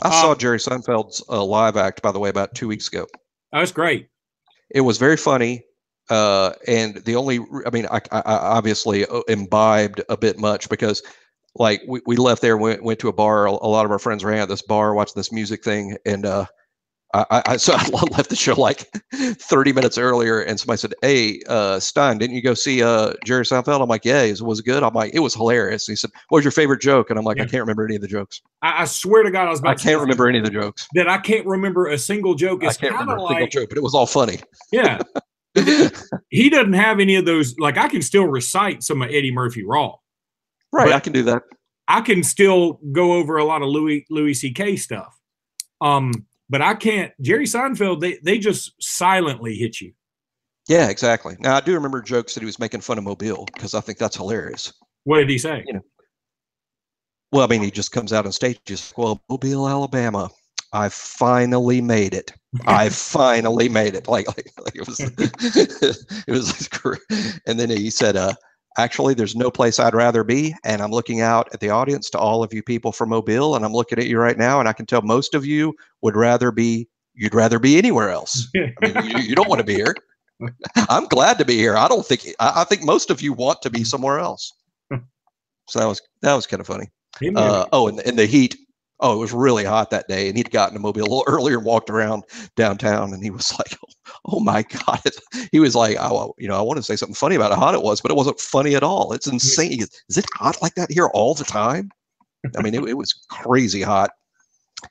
I saw Jerry Seinfeld's live act, by the way, about 2 weeks ago. Oh, that's great. It was very funny. And I obviously imbibed a bit much because like we left there, went to a bar. A lot of our friends were at this bar watching this music thing. And I left the show like 30 minutes earlier, and somebody said, "Hey, Stein, didn't you go see Jerry Seinfeld?" I'm like, "Yeah, it was good." I'm like, "It was hilarious." He said, "What was your favorite joke?" And I'm like, "I can't remember any of the jokes." I swear to God, I can't remember any of the jokes. That I can't remember a single joke. I can't remember a single joke, but it was all funny. Yeah. He doesn't have any of those. Like, I can still recite some of Eddie Murphy raw. Right, I can do that. I can still go over a lot of Louis C.K. stuff. But I can't. Jerry Seinfeld, they just silently hit you. Yeah, exactly. Now, I do remember jokes that he was making fun of Mobile because I think that's hilarious. What did he say? Well, I mean, he just comes out on stage, just, "Well, Mobile, Alabama, I finally made it. I finally made it." Like it was, it was, and then he said, "Actually, there's no place I'd rather be. And I'm looking out at the audience, to all of you people from Mobile, and I'm looking at you right now, and I can tell most of you you'd rather be anywhere else. I mean, you don't want to be here. I'm glad to be here. I think most of you want to be somewhere else." So that was kind of funny. And the heat. Oh, it was really hot that day, and he'd gotten to Mobile a little earlier and walked around downtown, and he was like, "Oh my God." He was like, I want to say something funny about how hot it was, but it wasn't funny at all. It's insane. Is it hot like that here all the time? I mean, it was crazy hot.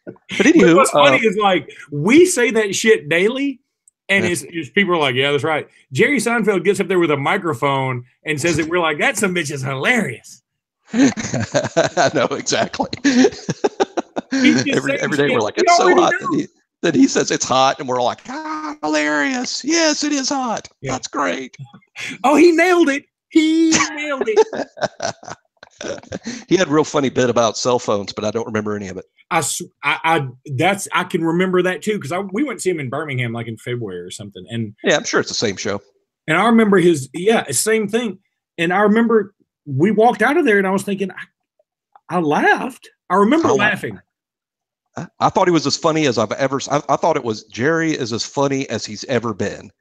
But anywho, what's funny is, like, we say that shit daily, and it's people are like, "Yeah, that's right." Jerry Seinfeld gets up there with a microphone and says that we're like, "That some bitch is hilarious." I know, exactly. Every day we're like, "It's so hot." That he says it's hot, and we're all like, "Ah, hilarious. Yes, it is hot. Yeah. That's great." Oh, he nailed it. He nailed it. He had a real funny bit about cell phones, but I don't remember any of it. I can remember that too, because we went to see him in Birmingham like in February or something. And yeah, I'm sure it's the same show. And I remember same thing. And I remember we walked out of there, and I was thinking, I laughed. I remember laughing. I thought he was as funny as I've ever. I thought it was Jerry is as funny as he's ever been,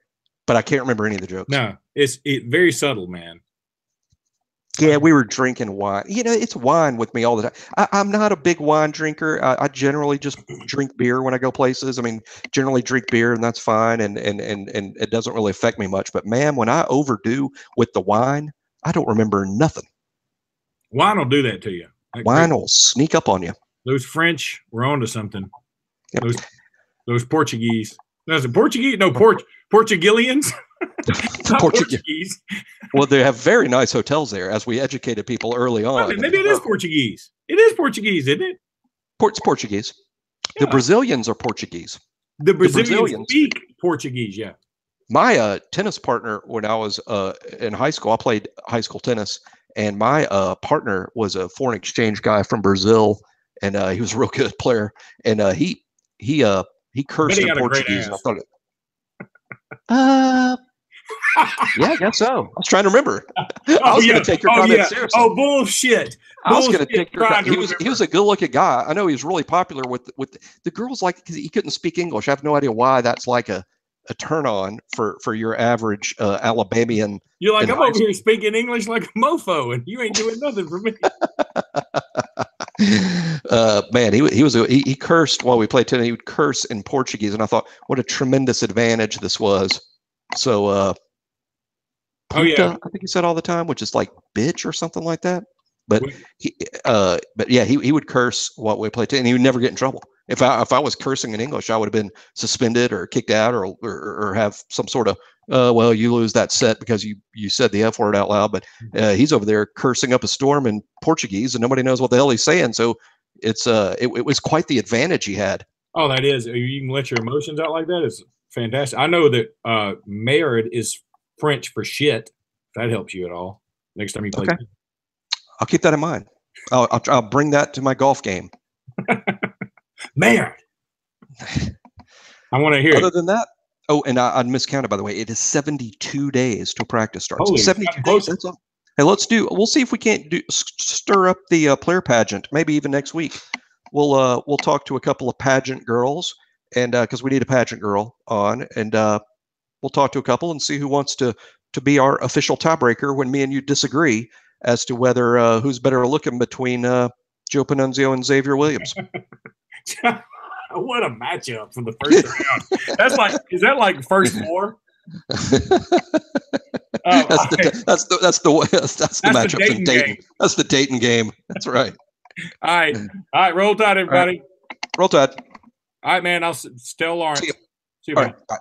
but I can't remember any of the jokes. No, it's very subtle, man. Yeah, we were drinking wine. You know, it's wine with me all the time. I'm not a big wine drinker. I generally just drink beer when I go places. I mean, generally drink beer, and that's fine, and it doesn't really affect me much. But man, when I overdo with the wine, I don't remember nothing. Wine will do that to you. Wine will sneak up on you. Those French were onto something. Yep. Those Portuguese. That's a Portuguese? No, Portugalians. Portuguese. Well, they have very nice hotels there, as we educated people early on. Maybe it is Portuguese. It is Portuguese, isn't it? It's Portuguese. Yeah. The Brazilians are Portuguese. The Brazilians speak Portuguese, yeah. My tennis partner, when I was in high school, I played high school tennis, and my partner was a foreign exchange guy from Brazil, and he was a real good player. And he cursed in Portuguese. And I thought, yeah, I guess so. I was trying to remember. I was going to take your comment seriously. Oh, bullshit. I was going to take your comment. He was a good-looking guy. I know he was really popular with the girls, like, because he couldn't speak English. I have no idea why that's like a turn on for your average Alabamian. You're like, I'm over here speaking English like a mofo, and you ain't doing nothing for me. Man, he cursed while we played tennis. He would curse in Portuguese, and I thought, what a tremendous advantage this was. So, puta, I think he said all the time, which is like bitch or something like that. But he would curse while we played tennis, and he would never get in trouble. If I was cursing in English, I would have been suspended or kicked out or have some sort of well, you lose that set because you said the F word out loud. But he's over there cursing up a storm in Portuguese, and nobody knows what the hell he's saying. So it was quite the advantage he had. Oh, that is. You can let your emotions out like that. It's fantastic. I know that merde is French for shit. If that helps you at all. Next time you play. Okay. I'll keep that in mind. I'll bring that to my golf game. Merde. I want to hear. Other than that, and I miscounted, by the way. It is 72 days till practice starts. Holy 72 days. That's all. Hey, we'll see if we can't stir up the player pageant. Maybe even next week. We'll talk to a couple of pageant girls, and because we need a pageant girl on, and we'll talk to a couple and see who wants to be our official tiebreaker when me and you disagree as to whether who's better looking between Joe Panunzio and Xavier Williams. What a matchup for the first round. Is that like first four? That's the matchup in Dayton. That's the Dayton game. That's right. All right. Roll Tide, everybody. Roll Tide. All right, man. I'll tell Lawrence. See you. See you, All man. right. Bye.